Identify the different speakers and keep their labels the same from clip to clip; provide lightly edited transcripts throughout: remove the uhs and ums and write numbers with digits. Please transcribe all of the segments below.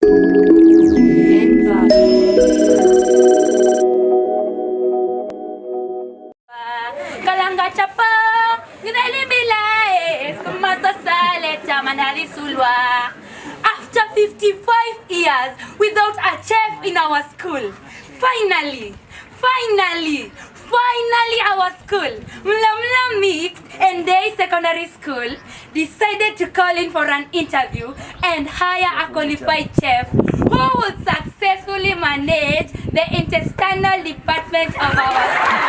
Speaker 1: Kalanga chapa, after 55 years without a chef in our school, finally our school, Mlamla Mixed and Day Secondary School, decided to call in for an interview and hire a qualified chef who would successfully manage the intestinal department of our school.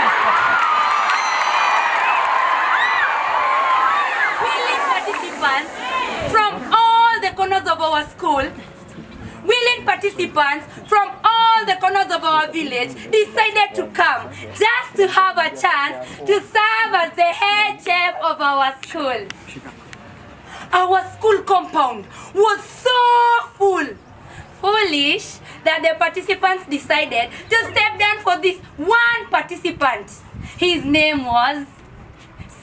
Speaker 1: Willing participants from all the corners of our school, willing participants from all the corners of our village decided to come just to have a chance to serve as the head chef of our school. Our school compound was so foolish that the participants decided to step down for this one participant. His name was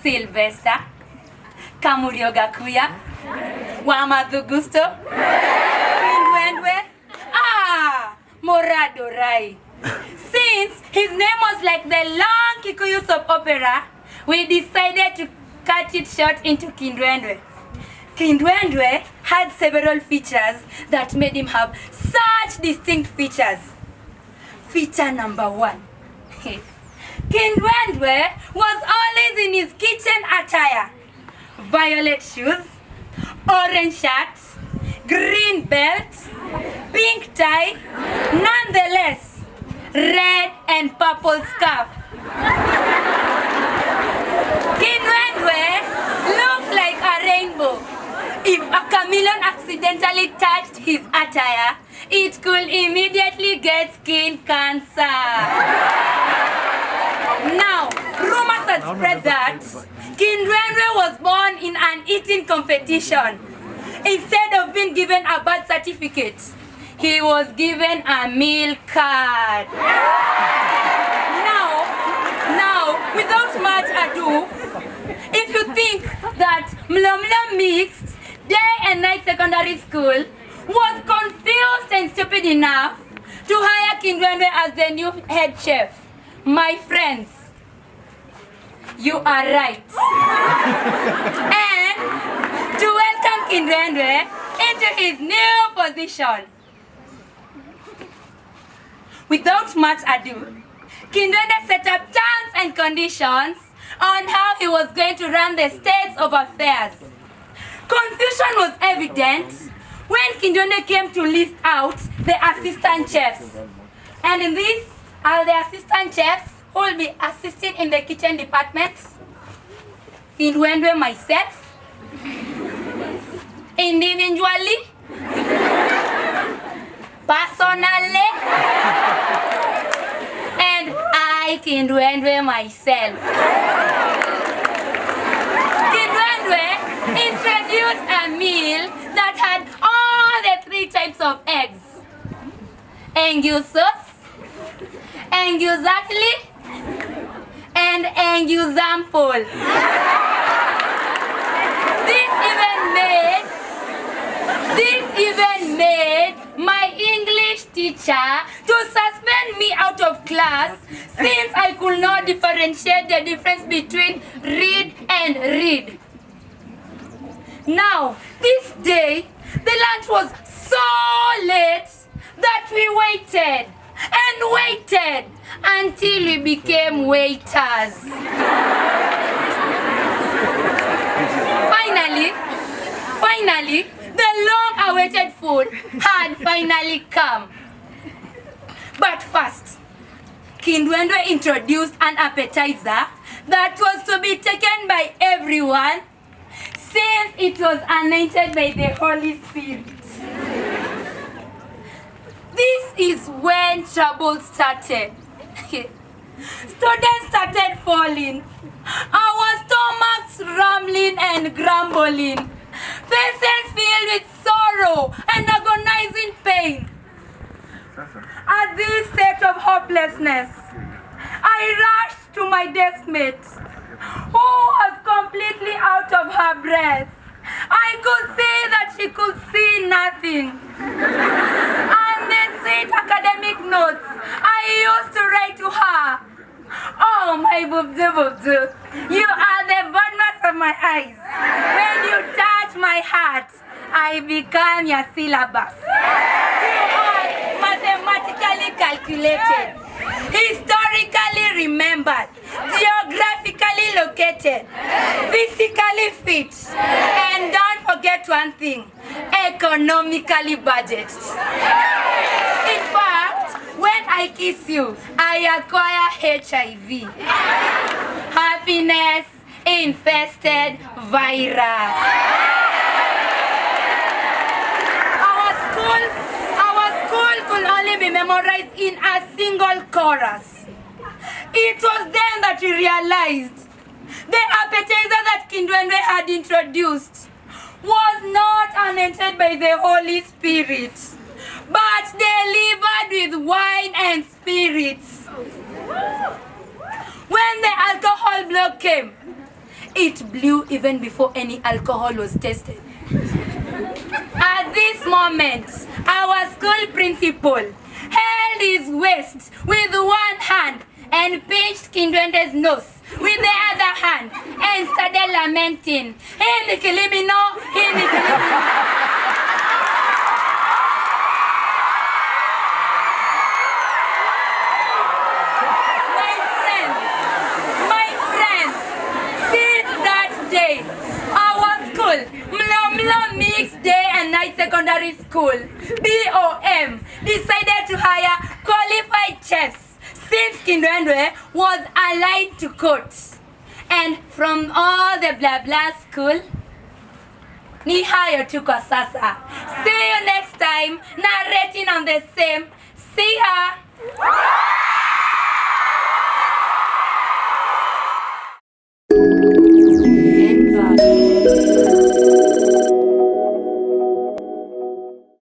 Speaker 1: Sylvester, Kamurioga Kuya, Wamadu Gusto, Kindred, Morado Rai. Since his name was like the long Kikuyu soap opera, we decided to cut it short into Kindred. Kindred had several features that made him have such distinct features. Feature number 1. Kindred was always in his kitchen attire. Violet shoes, orange shirt, green belt, pink tie, nonetheless, red and purple scarf. Kindred looked like a rainbow. If a chameleon accidentally touched his attire, it could immediately get skin cancer. Now, rumors had spread that Kindred was born in an eating competition. Instead of being given a birth certificate, he was given a meal card. Now, without much ado, if you think that Mlamla Mixed Day and Night Secondary School was confused and stupid enough to hire Kindred as the new head chef, my friends, you are right. And to welcome Kindred into his new position. Without much ado, Kindred set up terms and conditions on how he was going to run the states of affairs. Confusion was evident when Kindred came to list out the assistant chefs. And in this are the assistant chefs who will be assisting in the kitchen department. Kindred, myself, individually, personally, and I, Kindred, myself. Kindred introduced a meal that had all the 3 types of eggs: Angusus, Angusatli, and Angusample. This even made my English teacher to suspend me out of class since I could not differentiate the difference between read and read. Now, this day, the lunch was so late that we waited and waited until we became waiters. Finally, the long-awaited food had finally come. But first, Kindred introduced an appetizer that was to be taken by everyone since it was anointed by the Holy Spirit. This is when trouble started. Students started falling, our stomachs rumbling and grumbling, faces filled with sorrow and agonizing pain. At this state of hopelessness, I rushed to my deskmate, who was completely out of her breath. I could see that she could see nothing. Hey, Bubzu. You are the bottom of my eyes. When you touch my heart, I become your syllabus. You are mathematically calculated, historically remembered, geographically located, physically fit, and don't forget one thing, economically budgeted. In fact, when I kiss you, I acquire HIV. Happiness infested virus. Our school could only be memorized in a single chorus. It was then that we realized the appetizer that Kindred had introduced was not anointed by the Holy Spirit, but delivered with wine and spirits. When the alcohol block came, it blew even before any alcohol was tested. At this moment, our school principal held his waist with one hand and pinched Kindred's nose with the other hand and started lamenting, "Hindi kilimino, hindi kilimino." My friends, since that day, our school, Mlo Mixed Day and Night Secondary School, BOM, decided to hire qualified chefs since Kindred was aligned to court. And from all the blah blah school, ni hayo tu kwa sasa. See you next time, narrating on the same. See ya.